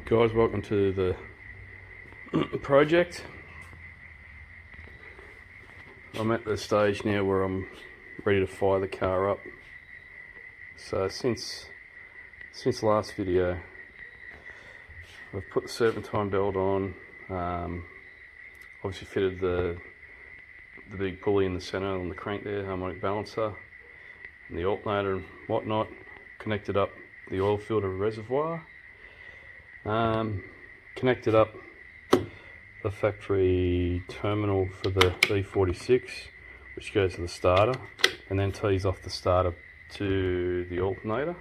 Guys, welcome to the project. I'm at the stage now where I'm ready to fire the car up. So since last video, I've put the serpentine belt on, obviously fitted the big pulley in the centre on the crank there, harmonic balancer, and the alternator and whatnot, connected up the oil filter reservoir, connected up the factory terminal for the V46, which goes to the starter and then tees off the starter to the alternator.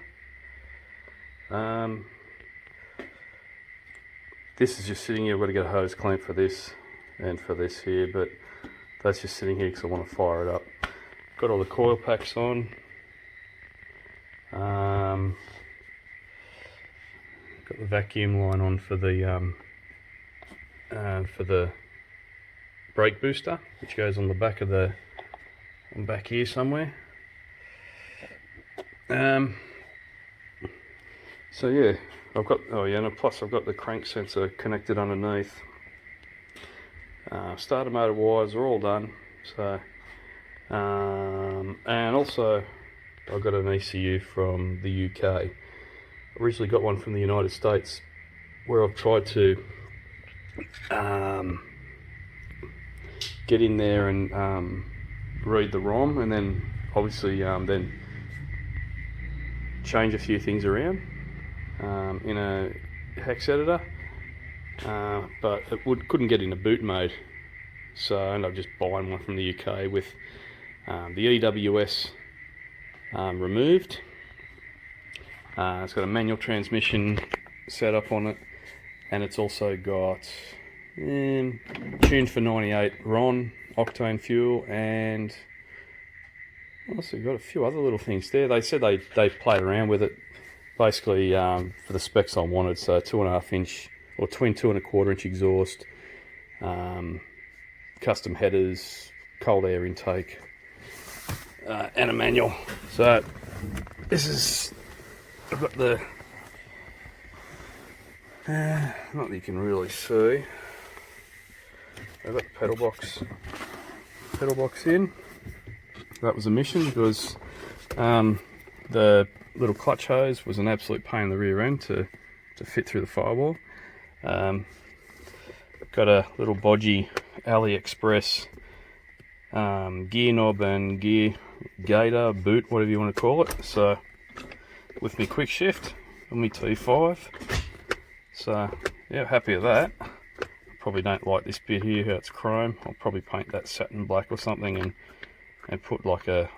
This is just sitting here. I've got to get a hose clamp for this and for this here, but that's just sitting here because I want to fire it up. Got all the coil packs on. Got the vacuum line on for the brake booster, which goes on the back of back here somewhere. So yeah, I've got and plus I've got the crank sensor connected underneath. Starter motor wires are all done. So and also I've got an ECU from the UK. Originally got one from the United States, where I've tried to get in there and read the ROM, and then obviously then change a few things around in a hex editor, but it couldn't get into boot mode, so I ended up just buying one from the UK with the EWS removed. It's got a manual transmission set up on it, and it's also got tuned for 98 RON octane fuel, and also got a few other little things there. They said they played around with it basically for the specs I wanted. So 2.5 inch or twin 2.25 inch exhaust, custom headers, cold air intake, and a manual. So this is, I've got the not that you can really see, I've got the pedal box in. That was a mission because the little clutch hose was an absolute pain in the rear end to fit through the firewall. Got a little bodgy AliExpress gear knob and gear gator, boot, whatever you want to call it. So with me quick shift on my T5. So yeah, happy with that. Probably don't like this bit here, how it's chrome. I'll probably paint that satin black or something and put like a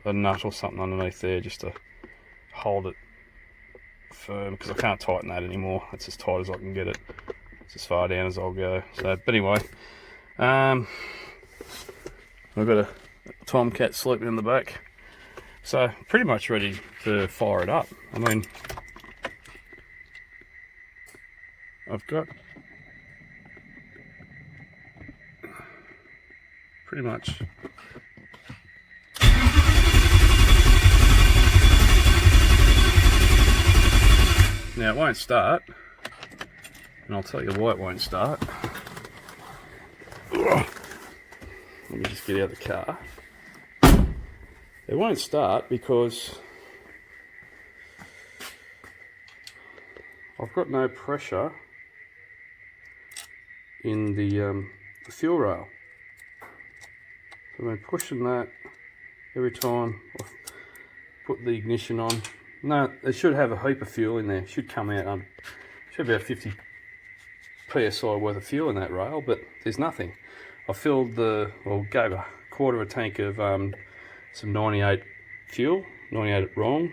nut or something underneath there just to hold it firm, because I can't tighten that anymore. It's as tight as I can get it. It's as far down as I'll go. So, but anyway, I've got a Tomcat sleeping in the back. So pretty much ready to fire it up. I mean, I've got pretty much now. It won't start, and I'll tell you why it won't start. Let me just get out of the car. It won't start because I've got no pressure in the fuel rail. So I've been pushing that every time I put the ignition on. No, it should have a heap of fuel in there. It should come out, should be about 50 psi worth of fuel in that rail, but there's nothing. I filled gave a quarter of a tank of some 98 fuel, 98 RON,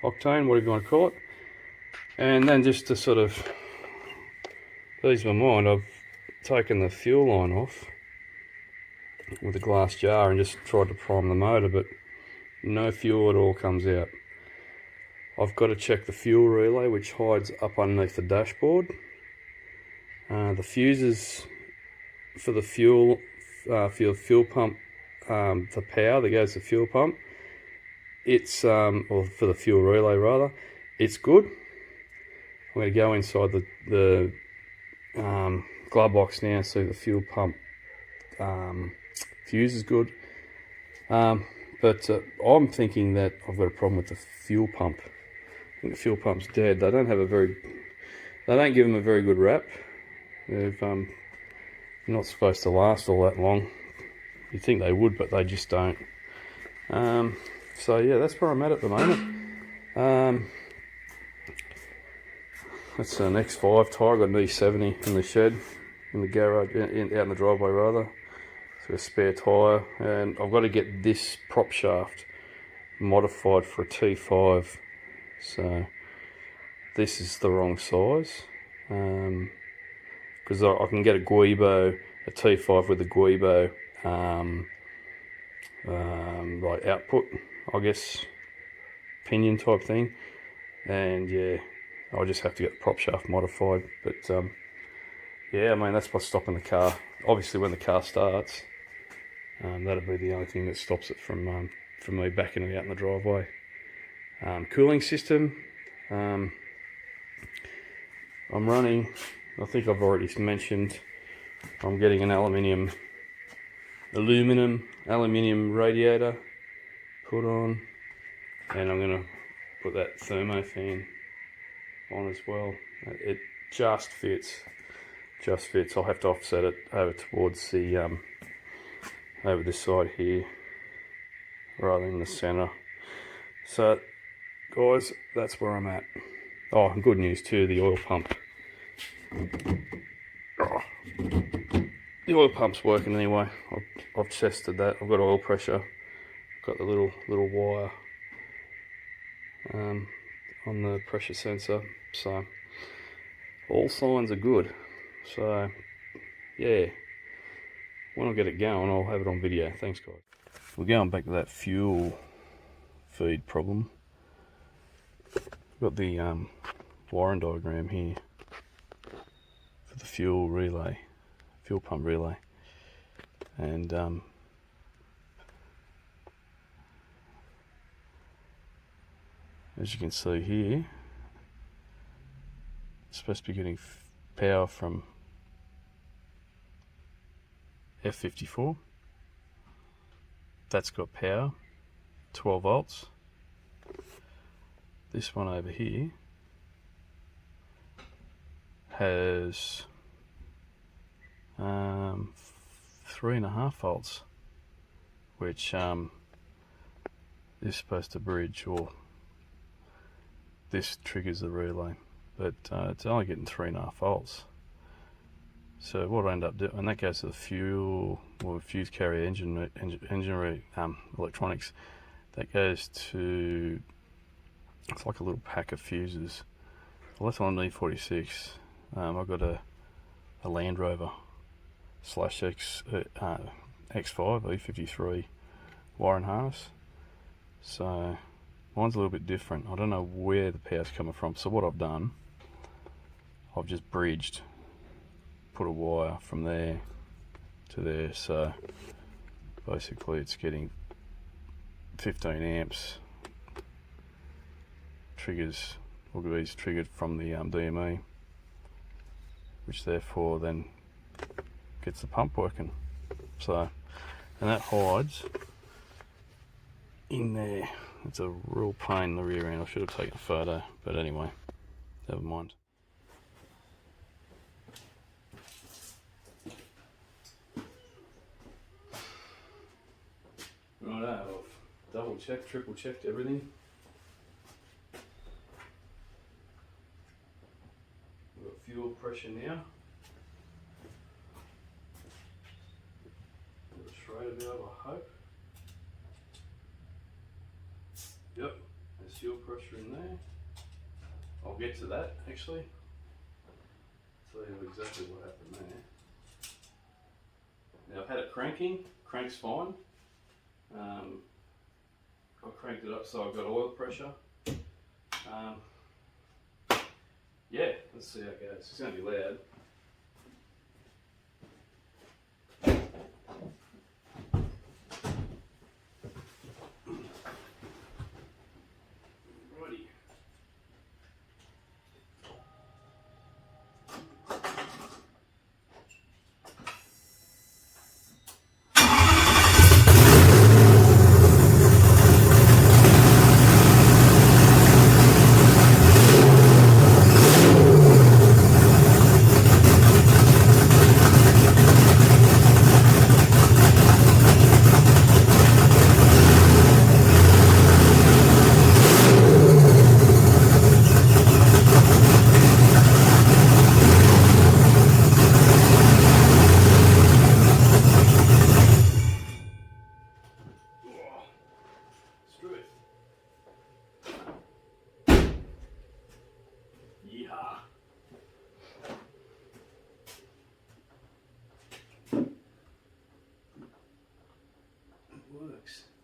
octane, whatever you want to call it. And then just to sort of ease my mind, I've taken the fuel line off with a glass jar and just tried to prime the motor, but no fuel at all comes out. I've got to check the fuel relay, which hides up underneath the dashboard. The fuses for the fuel pump, the power that goes to the fuel pump, it's or for the fuel relay rather, it's good. I'm going to go inside the glove box now, see the fuel pump fuse is good. But I'm thinking that I've got a problem with the fuel pump. I think the fuel pump's dead. They don't give them a very good rap. They've not supposed to last all that long. You'd think they would, but they just don't. So yeah, that's where I'm at the moment. That's an X5 tyre. I got an E70 in the shed, in the garage, out in the driveway rather. So a spare tyre, and I've got to get this prop shaft modified for a T5. So this is the wrong size, because I can get a Guibo, a T5 with a Guibo like output, I guess, pinion type thing, and yeah, I'll just have to get the prop shaft modified. But yeah, I mean, that's what's stopping the car. Obviously, when the car starts, that'll be the only thing that stops it from me backing it out in the driveway. Cooling system, I'm running, I think I've already mentioned, I'm getting an aluminium radiator put on, and I'm going to put that thermo fan on as well. It just fits. I'll have to offset it over towards the over this side here rather than the center. So guys, that's where I'm at. Oh, and good news too, the oil pump. Oh, the oil pump's working anyway. I've tested that. I've got oil pressure. I've got the little wire on the pressure sensor. So all signs are good. So yeah, when I get it going, I'll have it on video. Thanks guys. We're going back to that fuel feed problem. I've got the wiring diagram here for the fuel pump relay, and as you can see here, it's supposed to be getting power from F54. That's got power, 12 volts. This one over here has 3.5 volts, which is supposed to bridge, or this triggers the relay, but it's only getting 3.5 volts. So what I end up doing, and that goes to the fuel, or fuse carrier engine electronics. That goes to, it's like a little pack of fuses. Well, that's on an E46. I've got a Land Rover /X5 E53 wiring harness. So mine's a little bit different. I don't know where the power's coming from. So what I've done, I've just bridged, put a wire from there to there. So basically it's getting 15 amps. Triggers, look at these, triggered from the DME, which therefore then gets the pump working. So, and that hides in there. It's a real pain in the rear end. I should have taken a photo, but anyway, never mind. Righto, I've double checked, triple checked everything. We've got fuel pressure now. Got a straight valve, I hope. Yep, there's fuel pressure in there. I'll get to that actually. Tell you exactly what happened there. Now I've had it cranking, crank's fine. I cranked it up so I've got oil pressure. Yeah, let's see how it goes. It's going to be loud. Righty. Yeehaw. It works.